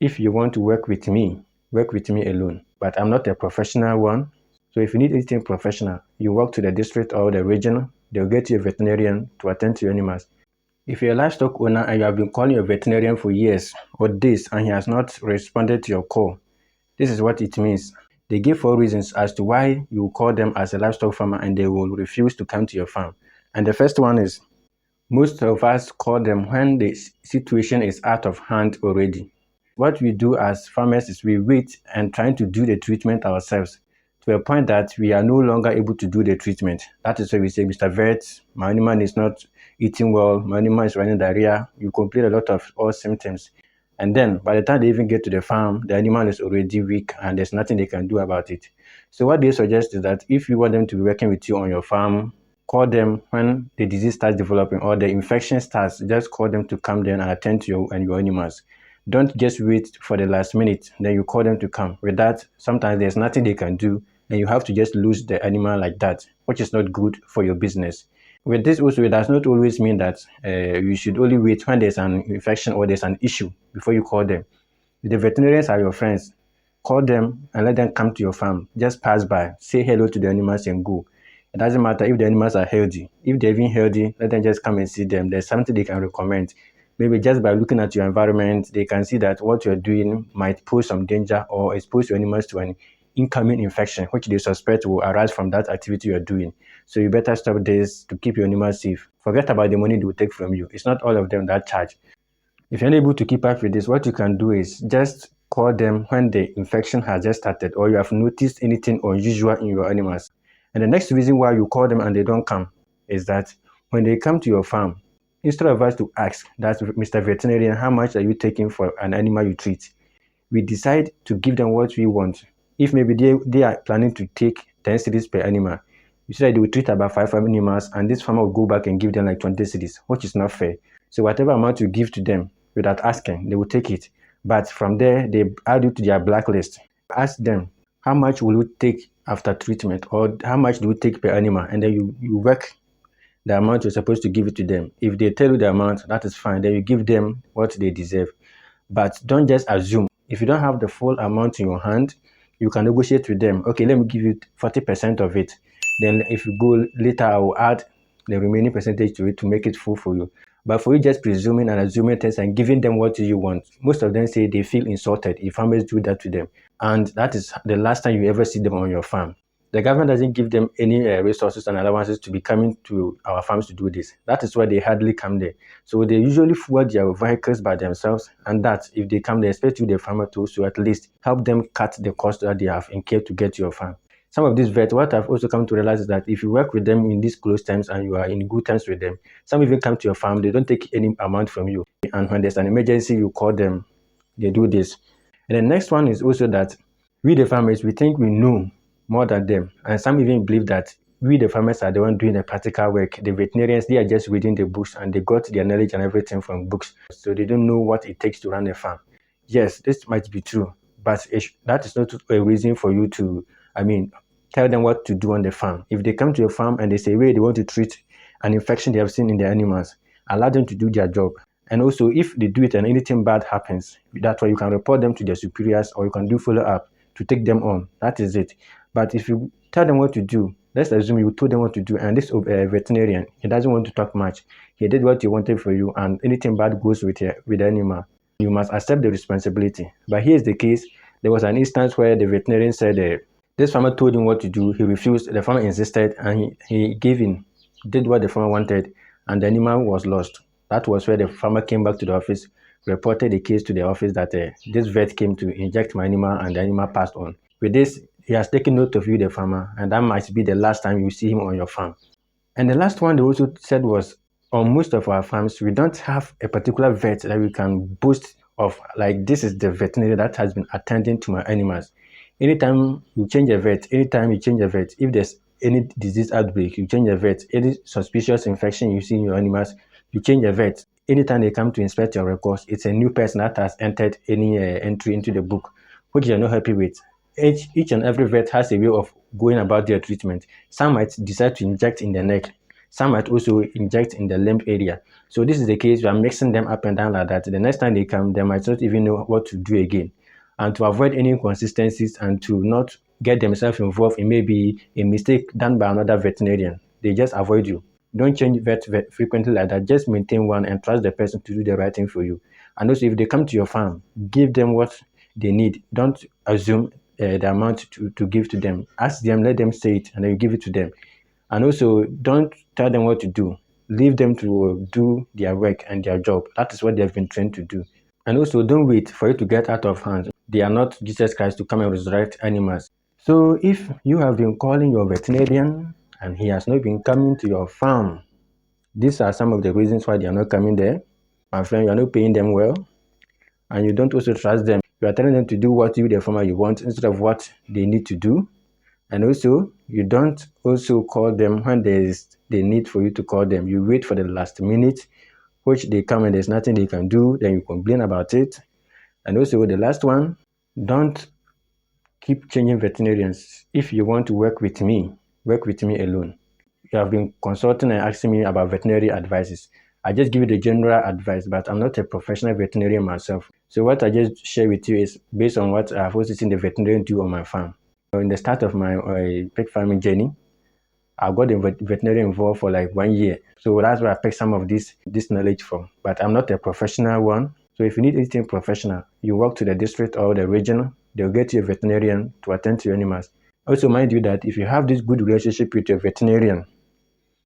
If you want to work with me alone. But I'm not a professional one. So if you need anything professional, you walk to the district or the region, they'll get you a veterinarian to attend to your animals. If you're a livestock owner and you have been calling your veterinarian for years or days and he has not responded to your call, this is what it means. They give 4 reasons as to why you call them as a livestock farmer and they will refuse to come to your farm. And the first one is, most of us call them when the situation is out of hand already. What we do as farmers is we wait and trying to do the treatment ourselves to a point that we are no longer able to do the treatment. That is why we say, Mr. Vet, my animal is not eating well, my animal is running diarrhea. You complain a lot of all symptoms. And then by the time they even get to the farm, the animal is already weak and there's nothing they can do about it. So what they suggest is that if you want them to be working with you on your farm, call them when the disease starts developing or the infection starts. Just call them to come there and attend to you and your animals. Don't just wait for the last minute, then you call them to come. With that, sometimes there's nothing they can do and you have to just lose the animal like that, which is not good for your business. With this also, it does not always mean that you should only wait when there's an infection or there's an issue before you call them. If the veterinarians are your friends, call them and let them come to your farm. Just pass by, say hello to the animals and go. It doesn't matter if the animals are healthy. If they're even healthy, let them just come and see them. There's something they can recommend. Maybe just by looking at your environment, they can see that what you're doing might pose some danger or expose your animals to an incoming infection, which they suspect will arise from that activity you're doing. So you better stop this to keep your animals safe. Forget about the money they will take from you. It's not all of them that charge. If you're unable to keep up with this, what you can do is just call them when the infection has just started or you have noticed anything unusual in your animals. And the next reason why you call them and they don't come is that when they come to your farm, instead of us to ask, that's Mr. Veterinarian, how much are you taking for an animal you treat? We decide to give them what we want. If maybe they are planning to take 10 cedis per animal, you say they will treat about 5 animals and this farmer will go back and give them like 20 cedis, which is not fair. So whatever amount you give to them without asking, they will take it. But from there, they add you to their blacklist. Ask them, how much will you take after treatment or how much do you take per animal? And then you work the amount you're supposed to give it to them. If they tell you the amount, that is fine. Then you give them what they deserve. But don't just assume. If you don't have the full amount in your hand, you can negotiate with them. Okay, let me give you 40% of it. Then if you go later, I will add the remaining percentage to it to make it full for you. But for you just presuming and assuming things and giving them what you want, most of them say they feel insulted if farmers do that to them. And that is the last time you ever see them on your farm. The government doesn't give them any resources and allowances to be coming to our farms to do this. That is why they hardly come there. So they usually fuel their vehicles by themselves, and that if they come, they expect you, the farmer, to also at least help them cut the cost that they have incurred to get to your farm. Some of these vets, what I've also come to realize is that if you work with them in these close times and you are in good times with them, some even come to your farm, they don't take any amount from you. And when there's an emergency, you call them, they do this. And the next one is also that we, the farmers, we think we know more than them. And some even believe that we, the farmers, are the one doing the practical work. The veterinarians, they are just reading the books and they got their knowledge and everything from books. So they don't know what it takes to run a farm. Yes, this might be true, but that is not a reason for you to, tell them what to do on the farm. If they come to your farm and they say, they want to treat an infection they have seen in their animals, allow them to do their job. And also, if they do it and anything bad happens, that's why you can report them to their superiors or you can do follow-up to take them on. That is it. But if you tell them what to do, let's assume you told them what to do, and this veterinarian, he doesn't want to talk much. He did what he wanted for you, and anything bad goes with the animal. You must accept the responsibility. But here's the case. There was an instance where the veterinarian said this farmer told him what to do. He refused. The farmer insisted, and he gave in, did what the farmer wanted, and the animal was lost. That was where the farmer came back to the office, reported the case to the office that this vet came to inject my animal, and the animal passed on. With this, he has taken note of you, the farmer, and that might be the last time you see him on your farm. And the last one they also said was, on most of our farms, we don't have a particular vet that we can boast of, like this is the veterinarian that has been attending to my animals. Anytime you change a vet, if there's any disease outbreak, you change a vet. Any suspicious infection you see in your animals, you change a vet. Anytime they come to inspect your records, it's a new person that has entered any entry into the book, which you're not happy with. Each and every vet has a way of going about their treatment. Some might decide to inject in the neck. Some might also inject in the limb area. So this is the case, we are mixing them up and down like that. The next time they come, they might not even know what to do again. And to avoid any inconsistencies and to not get themselves involved in maybe a mistake done by another veterinarian, they just avoid you. Don't change vet frequently like that. Just maintain one and trust the person to do the right thing for you. And also, if they come to your farm, give them what they need. Don't assume the amount to give to them. Ask them, let them say it, and then you give it to them. And also, don't tell them what to do. Leave them to do their work and their job. That is what they have been trained to do. And also, don't wait for it to get out of hand. They are not Jesus Christ to come and resurrect animals. So if you have been calling your veterinarian and he has not been coming to your farm, these are some of the reasons why they are not coming there. My friend, you are not paying them well, and you don't also trust them. You are telling them to do what you, the farmer, you want instead of what they need to do. And also, you don't also call them when there is the need for you to call them. You wait for the last minute, which they come and there's nothing they can do, then you complain about it. And also, the last one, don't keep changing veterinarians. If you want to work with me alone. You have been consulting and asking me about veterinary advices. I just give you the general advice, but I'm not a professional veterinarian myself. So what I just share with you is based on what I've also seen the veterinarian do on my farm. In the start of my pig farming journey, I got the veterinarian involved for like 1 year. So that's where I picked some of this knowledge from. But I'm not a professional one. So if you need anything professional, you walk to the district or the region, they'll get you a veterinarian to attend to your animals. Also mind you that if you have this good relationship with your veterinarian,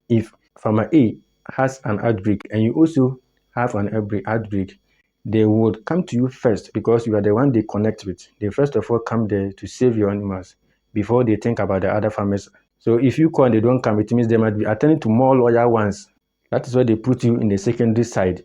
if farmer A has an outbreak and you also have an outbreak, they would come to you first because you are the one they connect with. They first of all come there to save your animals before they think about the other farmers. So if you call and they don't come, it means they might be attending to more loyal ones. That is why they put you in the secondary side.